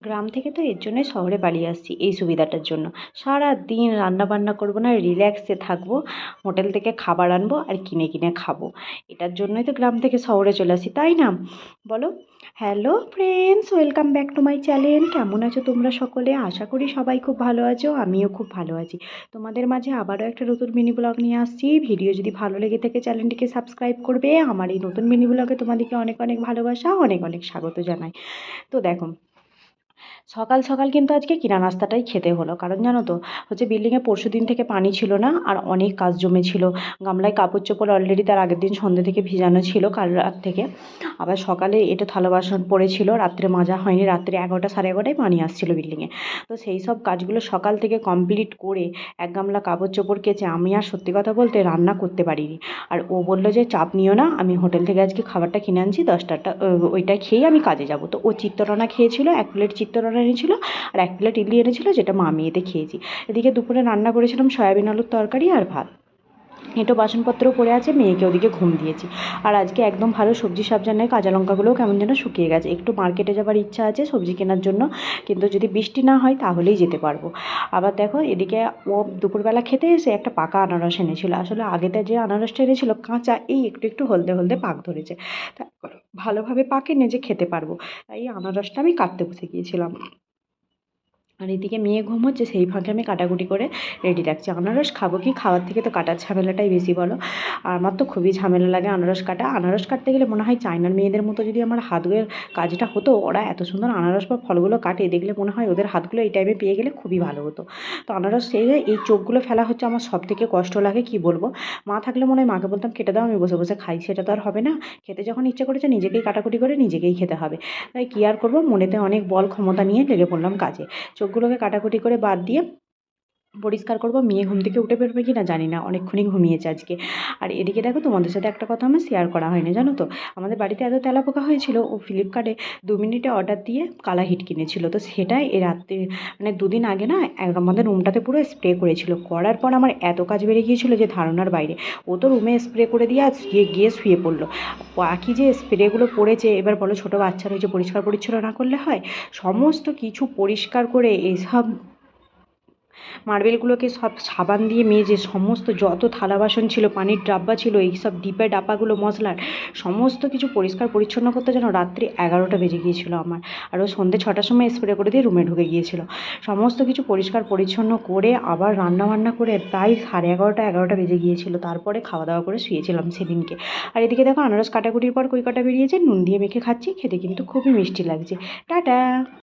গ্রাম থেকে তো এর জন্যই শহরে পালিয়ে আসছি, এই সুবিধাটার জন্য। সারাদিন রান্নাবান্না করবো না, রিল্যাক্সে থাকবো, হোটেল থেকে খাবার আনবো আর কিনে কিনে খাবো। এটার জন্যই তো গ্রাম থেকে শহরে চলে আসি, তাই না বলো? Hello friends, welcome back to my channel. কেমন আছো তোমরা সকলে? আশা করি সবাই খুব ভালো আছো, আমিও খুব ভালো আছি। তোমাদের মাঝে আবারও একটা নতুন মিনি ব্লগ নিয়ে আসছি। ভিডিও যদি ভালো লেগে থাকে চ্যানেলটিকে সাবস্ক্রাইব করবে। আমার এই নতুন মিনি ব্লগে তোমাদেরকে অনেক অনেক ভালোবাসা, অনেক অনেক স্বাগত জানাই। তো দেখো, সকাল সকাল কিন্তু আজকে কিনা নাস্তাটাই খেতে হলো, কারণ জানো তো, বিল্ডিংয়ে পরশু দিন থেকে পানি ছিল না, আর অনেক কাজ জমেছিল। গামলায় কাপড় চোপড় অলরেডি তার আগের দিন সন্ধ্যে থেকে ভিজানো ছিল, কাল রাত থেকে। আবার সকালে এটা থালা বাসন পড়েছিল, রাত্রে মাজা হয়নি, রাত্রে 11টা 11:30টায় পানি আসছিল বিল্ডিংয়ে। তো সেই সব কাজগুলো সকাল থেকে কমপ্লিট করে এক গামলা কাপড় চোপড় কেচে আমি আর সত্যি কথা বলতে রান্না করতে পারিনি। আর ও বললো যে চাপ নিও না, আমি হোটেল থেকে আজকে খাবারটা কিনে আনছি, 10টাটা ওইটা খেয়েই আমি কাজে যাব। তো ও চিত্তরনা খেয়েছিল, 1 প্লেট চিত্তরনা এনেছিল, আর 1 প্লেট ইডলি এনেছিল, যেটা মা আমি এতে খেয়েছি। এদিকে দুপুরে রান্না করেছিলাম সয়াবিন আলুর তরকারি আর ভাত। এঁটো বাসনপত্রও পড়ে আছে, মেয়েকে ওদিকে ঘুম দিয়েছি। আর আজকে একদম ভালো সবজি সাবজা নেই, কাঁচা লঙ্কাগুলোও কেমন যেন শুকিয়ে গেছে। একটু মার্কেটে যাবার ইচ্ছা আছে সবজি কেনার জন্য, কিন্তু যদি বৃষ্টি না হয় তাহলেই যেতে পারবো। আবার দেখো, এদিকে ও দুপুরবেলা খেতে এসে একটা পাকা আনারস এনেছিল। আসলে আগেতে যে আনারসটা এনেছিল কাঁচা, এই একটু একটু হলদে হলদে পাক ধরেছে, তারপর ভালোভাবে পাকেনি যে খেতে পারবো, তাই আনারসটা আমি কাটতে বসে গিয়েছিলাম। আর এদিকে মেয়ে ঘুম হচ্ছে, সেই ফাঁকে আমি কাটাকুটি করে রেডি রাখছি। আনারস খাবো কি, খাওয়ার থেকে তো কাটার ঝামেলাটাই বেশি বলো। আর আমার তো খুবই ঝামেলা লাগে আনারস কাটা। আনারস কাটতে গেলে মনে হয় চায়নার মেয়েদের মতো যদি আমার হাতের কাজটা হতো, ওরা এত সুন্দর আনারস বা ফলগুলো কাটে, দেখলে মনে হয় ওদের হাতগুলো এই টাইমে পেয়ে গেলে খুবই ভালো হতো। তো আনারস সেই এই চোখগুলো ফেলা হচ্ছে আমার সব থেকে কষ্ট লাগে, কি বলবো। মা থাকলে মনে হয় মাকে বলতাম কেটে দাও, আমি বসে বসে খাই। সেটা তো আর হবে না, খেতে যখন ইচ্ছে করেছে নিজেকেই কাটাকুটি করে নিজেকেই খেতে হবে। তাই কী আর করবো, মনেতে অনেক বল ক্ষমতা নিয়ে লেগে পড়লাম কাজে। চোখগুলোকে কাটাকুটি করে বাদ দিয়ে পরিষ্কার করবো। মেয়ে ঘুম থেকে উঠে বেরোবে কি না জানি না, অনেকক্ষণই ঘুমিয়েছে আজকে। আর এদিকে দেখো, তোমাদের সাথে একটা কথা আমার শেয়ার করা হয়নি, জানো তো, আমাদের বাড়িতে এত তেলাপোকা হয়েছিল, ও ফ্লিপকার্টে 2 মিনিটে অর্ডার দিয়ে কালা হিট কিনেছিল। তো সেটাই এ রাত্রে, মানে দুদিন আগে না, আমাদের রুমটাতে পুরো স্প্রে করেছিল। করার পর আমার এত কাজ বেড়ে গিয়েছিলো যে ধারণার বাইরে। ও তো রুমে স্প্রে করে দিয়ে আজ গিয়ে শুয়ে পড়লো। বাকি যে স্প্রেগুলো পড়েছে, এবার বলো ছোটো বাচ্চা রয়েছে, পরিষ্কার পরিচ্ছন্ন না করলে হয়? সমস্ত কিছু পরিষ্কার করে এসব মার্বেলগুলোকে সব সাবান দিয়ে মেজে, সমস্ত যত থালা বাসন ছিল, পানির ডাব্বা ছিল, এইসব ডিব্বা ডাব্বাগুলো মশলার সমস্ত কিছু পরিষ্কার পরিচ্ছন্ন করতে যেন রাত্রি 11টা বেজে গিয়েছিল আমার। আর ও সন্ধ্যে 6টার সময় স্প্রে করে দিয়ে রুমে ঢুকে গিয়েছিল। সমস্ত কিছু পরিষ্কার পরিচ্ছন্ন করে আবার রান্নাবান্না করে প্রায় 11:30 11টা বেজে গিয়েছিল। তারপরে খাওয়া দাওয়া করে শুয়েছিলাম সেদিনকে। আর এদিকে দেখো, আনারস কাটাকুটির পর কই কটা বেরিয়েছে, নুন দিয়ে মেখে খাচ্ছি, খেতে কিন্তু খুবই মিষ্টি লাগছে। টাটা।